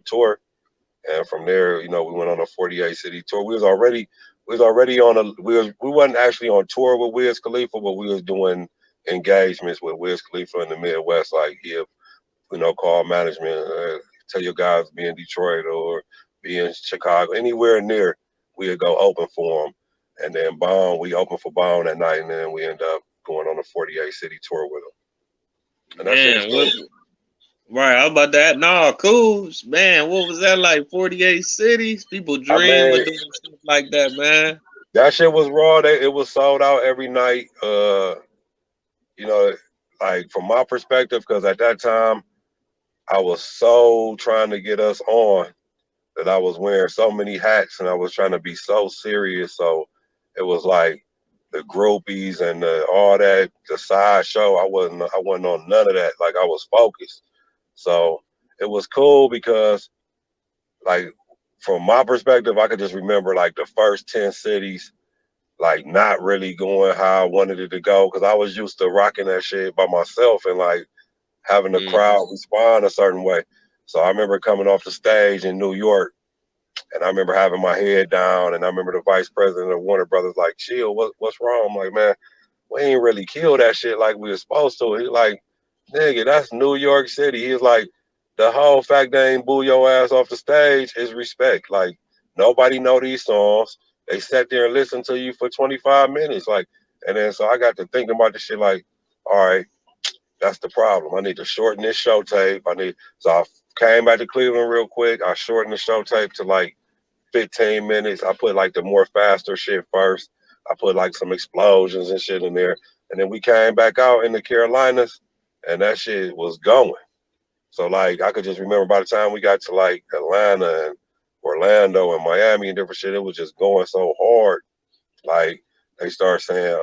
tour. And from there, you know, we went on a 48 city tour. We was already on a we wasn't actually on tour with Wiz Khalifa, but we was doing engagements with Wiz Khalifa in the Midwest. Like he'll, you know, call management, tell your guys be in Detroit or be in Chicago, anywhere near, we'd go open for him. And then Bone, we opened for Bone that night, and then we end up going on a 48 city tour with him. And that shit was Man, what? cool. Right, I was about that. No, cool, man. What was that like? 48 cities. People I dream mean, of doing stuff like that, man. that shit was raw. It was sold out every night. You know, like from my perspective, because at that time I was so trying to get us on that I was wearing so many hats and I was trying to be so serious. So it was like the groupies and all that, the side show. I wasn't on none of that. Like I was focused. So it was cool because like from my perspective, I could just remember like the first 10 cities like not really going how I wanted it to go because I was used to rocking that shit by myself and like having the crowd Hmm. respond a certain way. So I remember coming off the stage in New York and I remember having my head down and I remember the vice president of Warner Brothers like, chill, what's wrong? I'm like, man, we ain't really killed that shit like we were supposed to. He like, nigga, that's New York City. He's like, the whole fact they ain't boo your ass off the stage is respect. Like, nobody know these songs. They sat there and listened to you for 25 minutes. Like, and then so I got to thinking about this shit like, all right, that's the problem. I need to shorten this show tape. So I came back to Cleveland real quick. I shortened the show tape to like 15 minutes. I put like the more faster shit first. I put like some explosions and shit in there. And then we came back out in the Carolinas and that shit was going. So like I could just remember by the time we got to like Atlanta and Orlando and Miami and different shit, it was just going so hard. Like they start saying,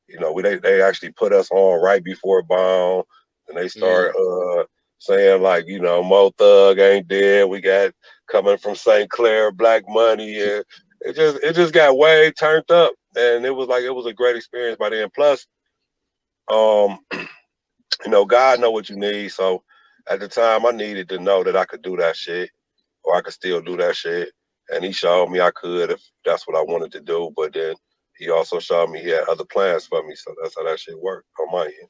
you know, they actually put us on right before Bomb, and they start Hmm. saying like, you know, Mo Thug ain't dead. We got coming from St. Clair, Black Money, and it just got way turned up, and it was a great experience by then. Plus, um, you know, God know what you need, so at the time I needed to know that I could do that shit or I could still do that shit. And he showed me I could if that's what I wanted to do. But then he also showed me he had other plans for me. So that's how that shit worked on my end.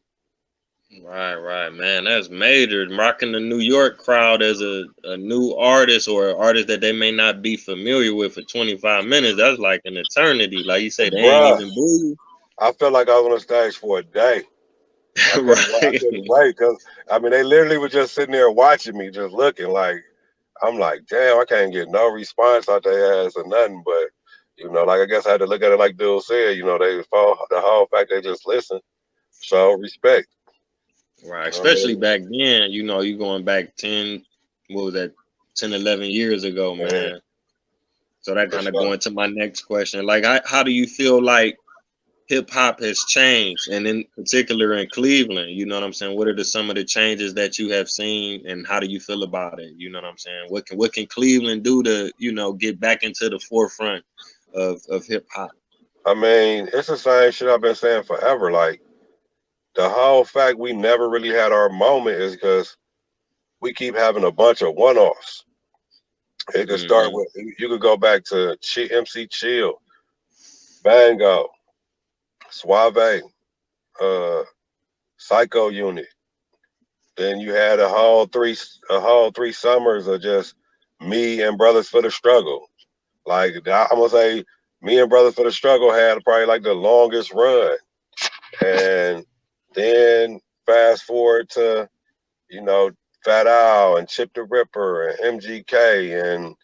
Right, right, man. That's major. Rocking the New York crowd as a new artist or an artist that they may not be familiar with for 25 minutes. That's like an eternity. Like you say, they ain't Bruh, even boo I felt like I was on the stage for a day. I you. couldn't wait. I Right. couldn't wait because I mean they literally were just sitting there watching me, just looking like I'm like, damn, I can't get no response out their ass or nothing. But you know, like I guess I had to look at it like Bill said. You know, the whole fact they just listen, show respect. Right. I Especially mean, back then, you going back 10, what was that, 10, 11 years ago, man, man. So that for kind of sure. going to my next question. Like, how do you feel like hip hop has changed, and in particular in Cleveland? You know what I'm saying? What are some of the changes that you have seen, and how do you feel about it? You know what I'm saying? What can Cleveland do to get back into the forefront of hip hop? I mean, it's the same shit I've been saying forever. Like the whole fact we never really had our moment is because we keep having a bunch of one-offs. It could start Hmm. with you could go back to MC Chill, Bango, Suave, uh, Psycho Unit. Then you had a whole three summers of just me and Brothers for the Struggle. Like I'm gonna say, me and Brothers for the Struggle had probably like the longest run. And then fast forward to, you know, Fat Al and Chip the Ripper and MGK and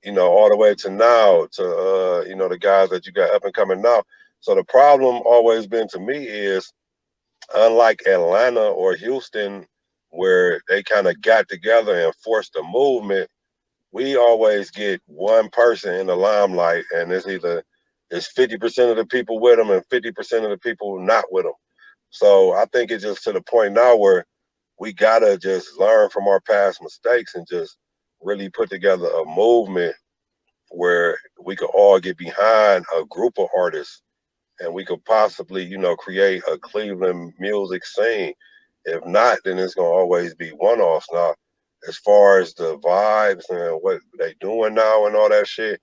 you know, all the way to now to you know, the guys that you got up and coming now. So the problem always been to me is unlike Atlanta or Houston, where they kind of got together and forced a movement, we always get one person in the limelight, and it's 50% of the people with them and 50% of the people not with them. So I think it's just to the point now where we gotta just learn from our past mistakes and just really put together a movement where we could all get behind a group of artists and we could possibly, you know, create a Cleveland music scene. If not, then it's gonna always be one offs. Now, as far as the vibes and what they doing now and all that shit,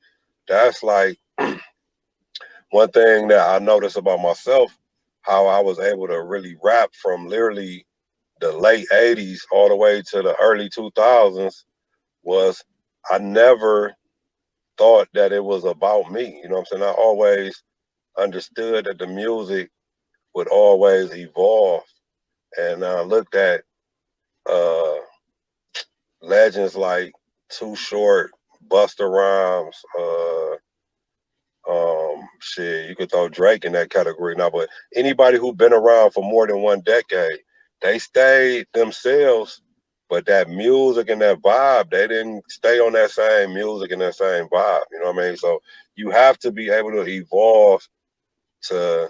that's like one thing that I noticed about myself, how I was able to really rap from literally the late 80s all the way to the early 2000s was I never thought that it was about me. You know what I'm saying? I always understood that the music would always evolve. And I looked at uh, legends like Too Short, Busta Rhymes, shit, you could throw Drake in that category now, but anybody who been around for more than one decade, they stayed themselves, but that music and that vibe, they didn't stay on that same music and that same vibe. You know what I mean? So you have to be able to evolve to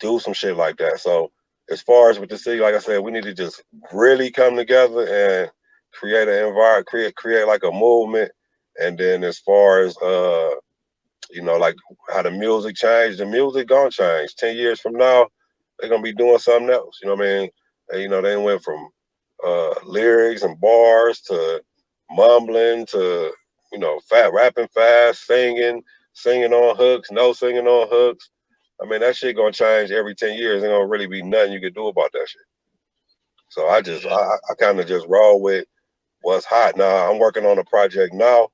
do some shit like that. So as far as with the city, like I said, we need to just really come together and create an environment, create like a movement. And then as far as like how the music changed, the music gonna change. 10 years from now, they're gonna be doing something else. You know what I mean? And, they went from lyrics and bars to mumbling to fat rapping fast, singing on hooks, no singing on hooks. I mean, that shit gonna change every 10 years. Ain't gonna really be nothing you can do about that shit. So Yeah. I kind of just roll with what's hot. Now I'm working on a project now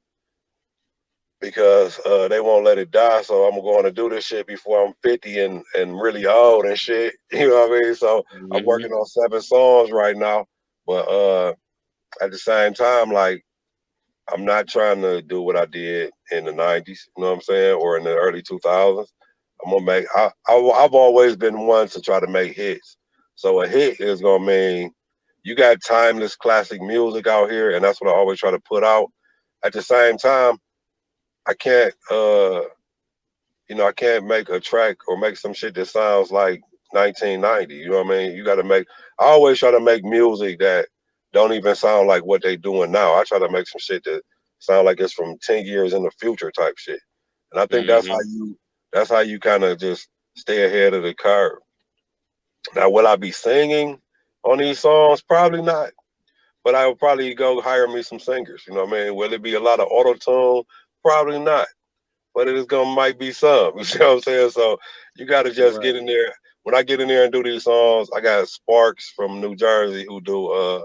because they won't let it die. So I'm going to do this shit before I'm 50 and really old and shit. You know what I mean? So I'm working Hmm. on 7 songs right now, but at the same time, like I'm not trying to do what I did in the '90s. You know what I'm saying, or in the early 2000s. I'm gonna make. I've always been one to try to make hits. So a hit is gonna mean you got timeless classic music out here, and that's what I always try to put out. At the same time, I can't I can't make a track or make some shit that sounds like 1990. You know what I mean? You got to make. I always try to make music that don't even sound like what they doing now. I try to make some shit that sound like it's from 10 years in the future type shit. And I think Hmm. that's how you kind of just stay ahead of the curve. Now, will I be singing on these songs? Probably not. But I would probably go hire me some singers. You know what I mean? Will it be a lot of auto tune? Probably not, but it is gonna might be some. You see what I'm saying? So you got to just get Right. in there. When I get in there and do these songs, I got Sparks from New Jersey who do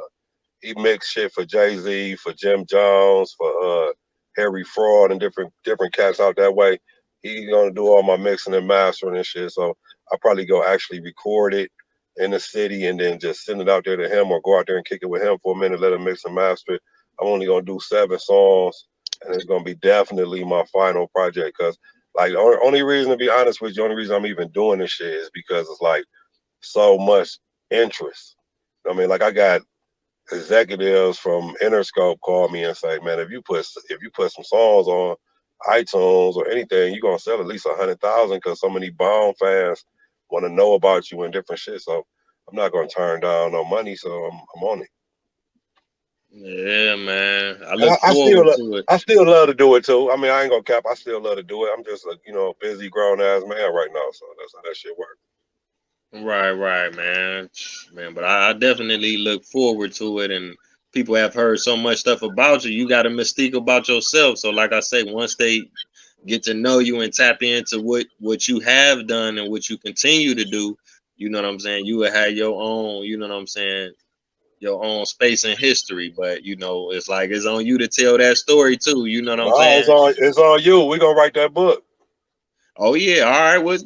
he mix shit for Jay-Z, for Jim Jones, for Harry Fraud and different cats out that way. He's gonna do all my mixing and mastering and shit. So I'll probably go actually record it in the city and then just send it out there to him or go out there and kick it with him for a minute, let him mix and master it. I'm only gonna do 7 songs and it's gonna be definitely my final project because like the only reason to be honest with you, the only reason I'm even doing this shit is because it's like so much interest. I mean, like I got executives from Interscope call me and say, "Man, if you put some songs on iTunes or anything, you're gonna sell at least 100,000 because so many Bone fans want to know about you and different shit." So I'm not gonna turn down no money, so I'm on it. Yeah, man. I And look forward to it. I still love to do it too. I mean, I ain't gonna cap. I still love to do it. I'm just a busy grown ass man right now, so that's how that shit works. Right, right, man. Man, but I definitely look forward to it. And people have heard so much stuff about you. You got a mystique about yourself. So, like I say, once they get to know you and tap into what you have done and what you continue to do, you know what I'm saying? You will have your own, you know what I'm saying, your own space in history. But it's like it's on you to tell that story too. You know what I'm No, saying? it's on you. We gonna write that book. Oh yeah, all right. Well,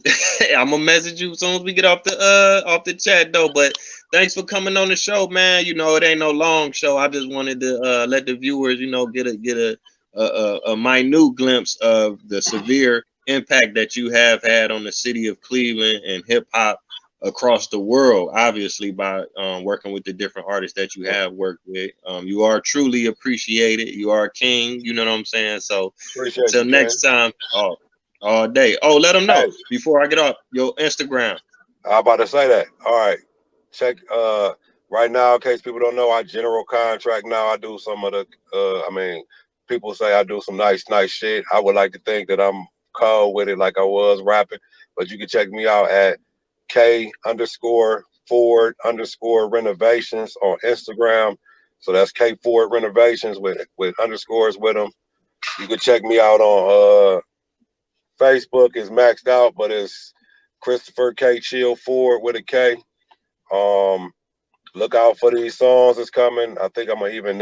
I'm gonna message you as soon as we get off the chat though. But thanks for coming on the show, man. It ain't no long show. I just wanted to let the viewers, get a minute glimpse of the severe impact that you have had on the city of Cleveland and hip hop across the world. Obviously, by working with the different artists that you have worked with, you are truly appreciated. You are a king. You know what I'm saying? So Appreciate until you, Ken. next time. All day. Oh, let them Hey, know before I get off your Instagram. I'm about to say that. All right. Check right now, in case people don't know, I general contract now. I do some of the I mean, people say I do some nice shit. I would like to think that I'm cold with it like I was rapping. But you can check me out at K underscore Ford underscore renovations on Instagram. So that's K Ford Renovations with underscores with them. You can check me out on Facebook. Is maxed out, but it's Christopher K Chill Ford with a K. Look out for these songs that's coming. I think I'm gonna even